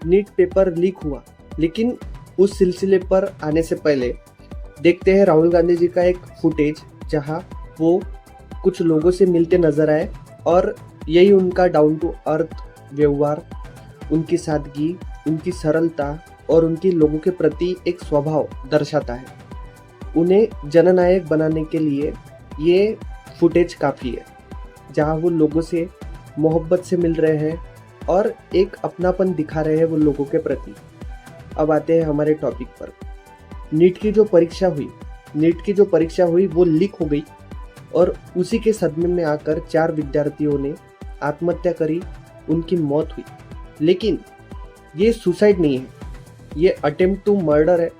NEET paper leak हुआ, लेकिन उस सिलसिले पर आने से पहले देखते हैं राहुल गांधी जी का एक फुटेज जहां वो कुछ लोगों से मिलते नजर आए और यही उनका डाउन टू अर्थ व्यवहार, उनकी सादगी, उनकी सरलता और उनकी लोगों के प्रति एक स्वभाव दर्शाता है। उन्हें जननायक बनाने के लिए ये फुटेज काफ़ी है, जहां वो लोगों से मोहब्बत से मिल रहे हैं और एक अपनापन दिखा रहे हैं वो लोगों के प्रति। अब आते हैं हमारे टॉपिक पर। नीट की जो परीक्षा हुई वो लीक हो गई और उसी के सदमे में आकर 4 विद्यार्थियों ने आत्महत्या करी, उनकी मौत हुई। लेकिन ये सुसाइड नहीं है, ये अटेम्प्ट टू मर्डर है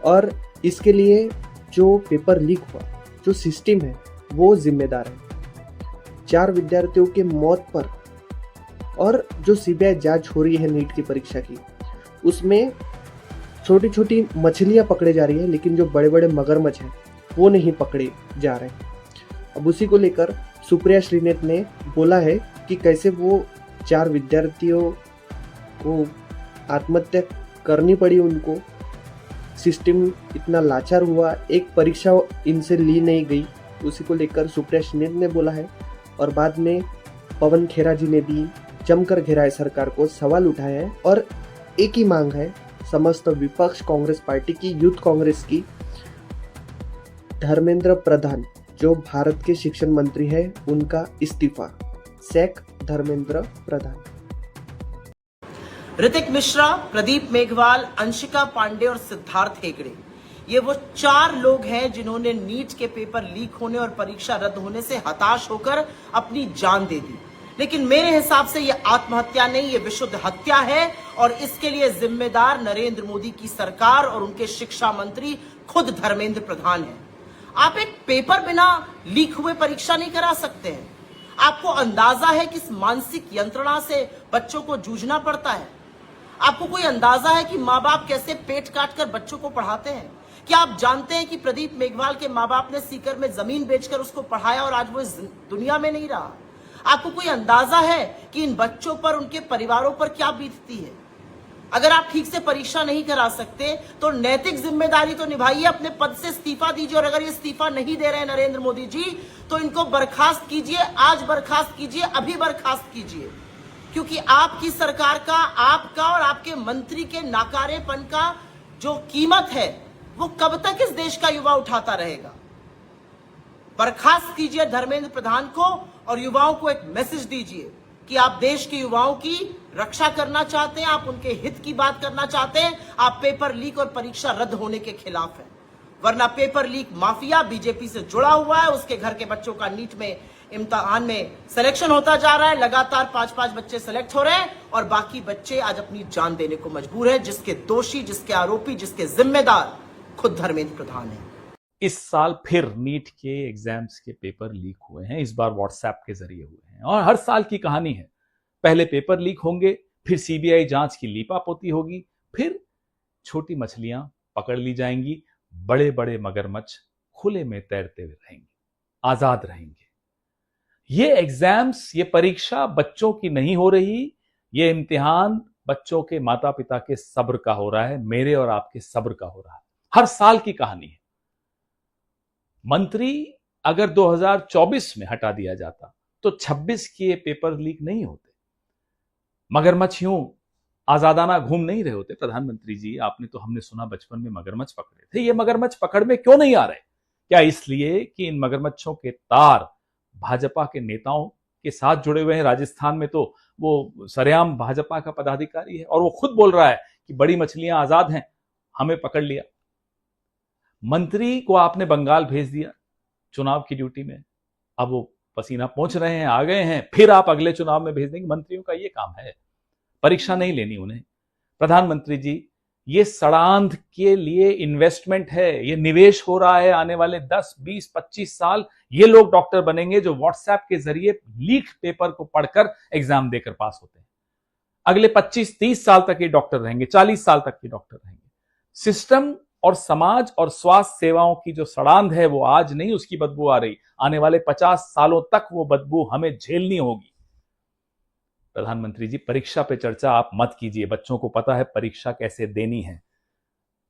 और इसके लिए जो पेपर लीक हुआ, जो सिस्टम है, वो जिम्मेदार है 4 विद्यार्थियों के मौत पर। और जो सीबीआई जांच हो रही है नीट की परीक्षा की, उसमें छोटी छोटी मछलियां पकड़े जा रही है, लेकिन जो बड़े बड़े मगरमच्छ हैं वो नहीं पकड़े जा रहे हैं। अब उसी को लेकर सुप्रिया श्रीनेत ने बोला है कि कैसे वो 4 विद्यार्थियों को आत्महत्या करनी पड़ी, उनको सिस्टम इतना लाचार हुआ, एक परीक्षा इनसे ली नहीं गई। उसी को लेकर सुप्रिया श्रीनेत ने बोला है और बाद में पवन खेरा जी ने भी जमकर घेरा है सरकार को, सवाल उठाया है और एक ही मांग है समस्त विपक्ष कांग्रेस पार्टी की, यूथ कांग्रेस की, धर्मेंद्र प्रधान जो भारत के शिक्षण मंत्री है उनका इस्तीफा। सैक धर्मेंद्र प्रधान। ऋतिक मिश्रा, प्रदीप मेघवाल, अंशिका पांडे और सिद्धार्थ हेगड़े, ये वो 4 लोग हैं जिन्होंने नीट के पेपर लीक होने और परीक्षा रद्द होने से हताश होकर अपनी जान दे दी। लेकिन मेरे हिसाब से ये आत्महत्या नहीं, ये विशुद्ध हत्या है और इसके लिए जिम्मेदार नरेंद्र मोदी की सरकार और उनके शिक्षा मंत्री खुद धर्मेंद्र प्रधान हैं। आप एक पेपर बिना लीक हुए परीक्षा नहीं करा सकते हैं। आपको अंदाजा है कि इस मानसिक यंत्रणा से बच्चों को जूझना पड़ता है? आपको कोई अंदाजा है कि माँ बाप कैसे पेट काट कर बच्चों को पढ़ाते हैं? क्या आप जानते हैं कि प्रदीप मेघवाल के माँ बाप ने सीकर में जमीन बेचकर उसको पढ़ाया और आज वो इस दुनिया में नहीं रहा? आपको कोई अंदाजा है कि इन बच्चों पर, उनके परिवारों पर क्या बीतती है? अगर आप ठीक से परीक्षा नहीं करा सकते तो नैतिक जिम्मेदारी तो निभाइए, अपने पद से इस्तीफा दीजिए। और अगर ये इस्तीफा नहीं दे रहे हैं नरेंद्र मोदी जी, तो इनको बर्खास्त कीजिए, आज बर्खास्त कीजिए, अभी बर्खास्त कीजिए। क्योंकि आपकी सरकार का, आपका और आपके मंत्री के नाकारेपन का जो कीमत है वो कब तक इस देश का युवा उठाता रहेगा? बर्खास्त कीजिए धर्मेंद्र प्रधान को और युवाओं को एक मैसेज दीजिए कि आप देश के युवाओं की रक्षा करना चाहते हैं, आप उनके हित की बात करना चाहते हैं, आप पेपर लीक और परीक्षा रद्द होने के खिलाफ हैं। वरना पेपर लीक माफिया बीजेपी से जुड़ा हुआ है, उसके घर के बच्चों का नीट में इम्तिहान में सिलेक्शन होता जा रहा है, लगातार 5-5 बच्चे सिलेक्ट हो रहे हैं और बाकी बच्चे आज अपनी जान देने को मजबूर है, जिसके दोषी, जिसके आरोपी, जिसके जिम्मेदार खुद धर्मेंद्र प्रधान है। इस साल फिर नीट के एग्जाम्स के पेपर लीक हुए हैं, इस बार व्हाट्सएप के जरिए हुए हैं और हर साल की कहानी है। पहले पेपर लीक होंगे, फिर सीबीआई जांच की लीपापोती होगी, फिर छोटी मछलियां पकड़ ली जाएंगी, बड़े बड़े मगरमच्छ खुले में तैरते हुए रहेंगे, आजाद रहेंगे। ये एग्जाम्स, ये परीक्षा बच्चों की नहीं हो रही, ये इम्तिहान बच्चों के माता पिता के सब्र का हो रहा है, मेरे और आपके सब्र का हो रहा है। हर साल की कहानी है। मंत्री अगर 2024 में हटा दिया जाता तो 26 के ये पेपर लीक नहीं होते, मगरमच्छ यूं आजादाना घूम नहीं रहे होते। प्रधानमंत्री जी, आपने तो, हमने सुना बचपन में मगरमच्छ पकड़े थे, ये मगरमच्छ पकड़ में क्यों नहीं आ रहे? क्या इसलिए कि इन मगरमच्छों के तार भाजपा के नेताओं के साथ जुड़े हुए हैं? राजस्थान में तो वो सरेआम भाजपा का पदाधिकारी है और वो खुद बोल रहा है कि बड़ी मछलियां आजाद हैं, हमें पकड़ लिया। मंत्री को आपने बंगाल भेज दिया चुनाव की ड्यूटी में, अब वो पसीना पोंछ रहे हैं, आ गए हैं, फिर आप अगले चुनाव में भेज देंगे। मंत्रियों का ये काम है, परीक्षा नहीं लेनी उन्हें। प्रधानमंत्री जी, ये सड़ांध के लिए इन्वेस्टमेंट है, ये निवेश हो रहा है। आने वाले 10, 20, 25 साल ये लोग डॉक्टर बनेंगे जो व्हाट्सएप के जरिए लीक पेपर को पढ़कर एग्जाम देकर पास होते हैं। अगले 25-30 साल तक ये डॉक्टर रहेंगे, 40 साल तक ये डॉक्टर रहेंगे। सिस्टम और समाज और स्वास्थ्य सेवाओं की जो सड़ांध है वो आज नहीं उसकी बदबू आ रही, आने वाले 50 सालों तक वो बदबू हमें झेलनी होगी। प्रधानमंत्री जी, परीक्षा पे चर्चा आप मत कीजिए। बच्चों को पता है परीक्षा कैसे देनी है,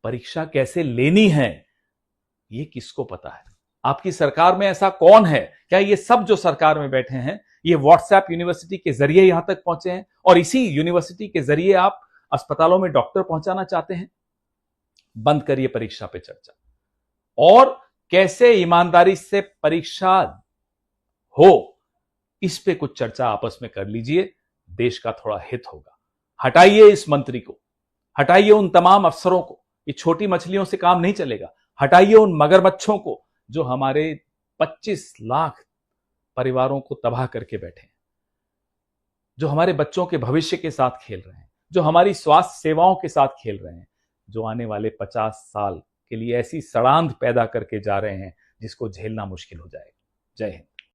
परीक्षा कैसे लेनी है ये किसको पता है? आपकी सरकार में ऐसा कौन है? क्या ये सब जो सरकार में बैठे हैं ये व्हाट्सएप यूनिवर्सिटी के जरिए यहां तक पहुंचे हैं और इसी यूनिवर्सिटी के जरिए आप अस्पतालों में डॉक्टर पहुंचाना चाहते हैं? बंद करिए परीक्षा पे चर्चा और कैसे ईमानदारी से परीक्षा हो इस पे कुछ चर्चा आपस में कर लीजिए। देश का थोड़ा हित होगा। हटाइए इस मंत्री को, हटाइए उन तमाम अफसरों को। ये छोटी मछलियों से काम नहीं चलेगा। हटाइए उन मगरमच्छों को जो हमारे 25 लाख परिवारों को तबाह करके बैठे हैं, जो हमारे बच्चों के भविष्य के साथ खेल रहे हैं, जो हमारी स्वास्थ्य सेवाओं के साथ खेल रहे हैं, जो आने वाले 50 साल के लिए ऐसी सड़ांध पैदा करके जा रहे हैं जिसको झेलना मुश्किल हो जाएगा। जय हिंद।